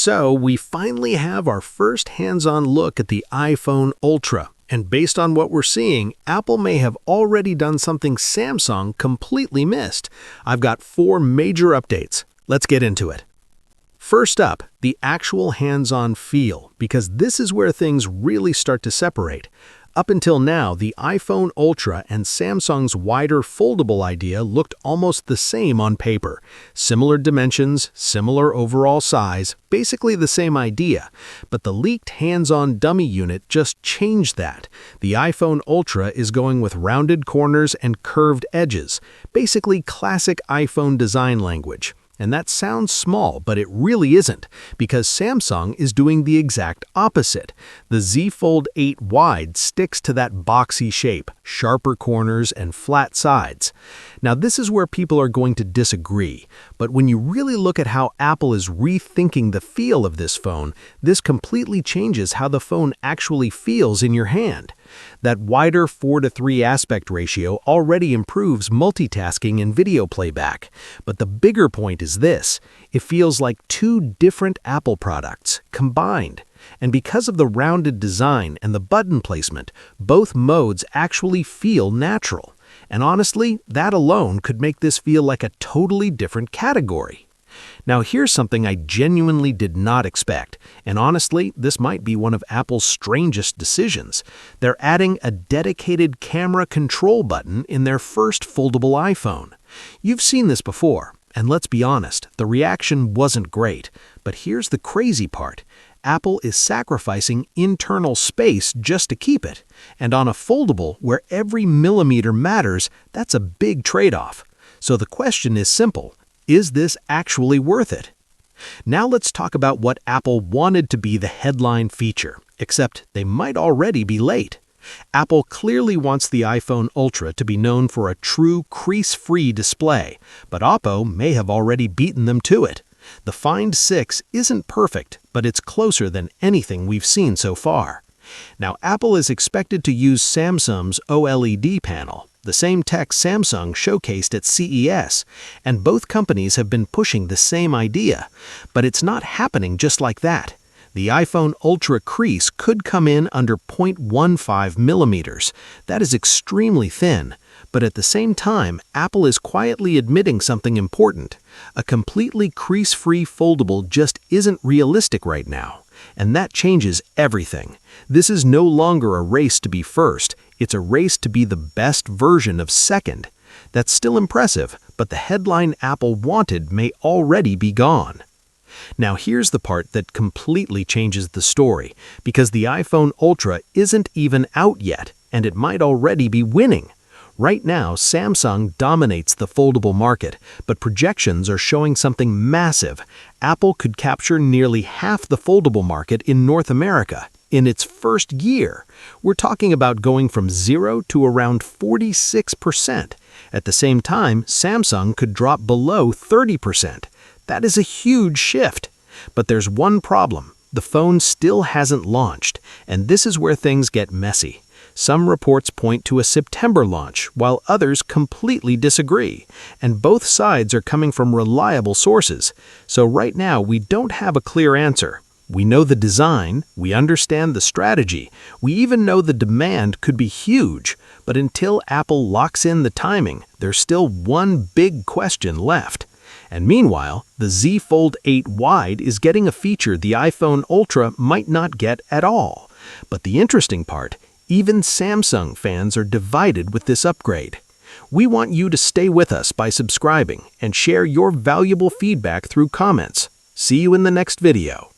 So we finally have our first hands-on look at the iPhone Ultra. And based on what we're seeing, Apple may have already done something Samsung completely missed. I've got 4 major updates. Let's get into it. First up, the actual hands-on feel, because this is where things really start to separate. Up until now, the iPhone Ultra and Samsung's wider foldable idea looked almost the same on paper. Similar dimensions, similar overall size, basically the same idea. But the leaked hands-on dummy unit just changed that. The iPhone Ultra is going with rounded corners and curved edges, basically classic iPhone design language. And that sounds small, but it really isn't, because Samsung is doing the exact opposite. The Z Fold 8 Wide sticks to that boxy shape, sharper corners, and flat sides. Now, this is where people are going to disagree, but when you really look at how Apple is rethinking the feel of this phone, this completely changes how the phone actually feels in your hand. That wider 4:3 aspect ratio already improves multitasking and video playback. But the bigger point is this: it feels like 2 different Apple products combined. And because of the rounded design and the button placement, both modes actually feel natural. And honestly, that alone could make this feel like a totally different category. Now here's something I genuinely did not expect, and honestly, this might be one of Apple's strangest decisions. They're adding a dedicated camera control button in their first foldable iPhone. You've seen this before, and let's be honest, the reaction wasn't great. But here's the crazy part. Apple is sacrificing internal space just to keep it. And on a foldable where every millimeter matters, that's a big trade-off. So the question is simple. Is this actually worth it? Now let's talk about what Apple wanted to be the headline feature, except they might already be late. Apple clearly wants the iPhone Ultra to be known for a true crease-free display, but Oppo may have already beaten them to it. The Find 6 isn't perfect, but it's closer than anything we've seen so far. Now, Apple is expected to use Samsung's OLED panel, the same tech Samsung showcased at CES, and both companies have been pushing the same idea. But it's not happening just like that. The iPhone Ultra crease could come in under 0.15 millimeters. That is extremely thin. But at the same time, Apple is quietly admitting something important. A completely crease-free foldable just isn't realistic right now. And that changes everything. This is no longer a race to be first. It's a race to be the best version of second. That's still impressive, but the headline Apple wanted may already be gone. Now here's the part that completely changes the story, because the iPhone Ultra isn't even out yet, and it might already be winning. Right now, Samsung dominates the foldable market, but projections are showing something massive. Apple could capture nearly half the foldable market in North America in its first year. We're talking about going from 0 to around 46%. At the same time, Samsung could drop below 30%. That is a huge shift. But there's one problem. The phone still hasn't launched, and this is where things get messy. Some reports point to a September launch, while others completely disagree. And both sides are coming from reliable sources. So right now, we don't have a clear answer. We know the design, we understand the strategy, we even know the demand could be huge. But until Apple locks in the timing, there's still one big question left. And meanwhile, the Z Fold 8 Wide is getting a feature the iPhone Ultra might not get at all. But the interesting part, even Samsung fans are divided with this upgrade. We want you to stay with us by subscribing and share your valuable feedback through comments. See you in the next video.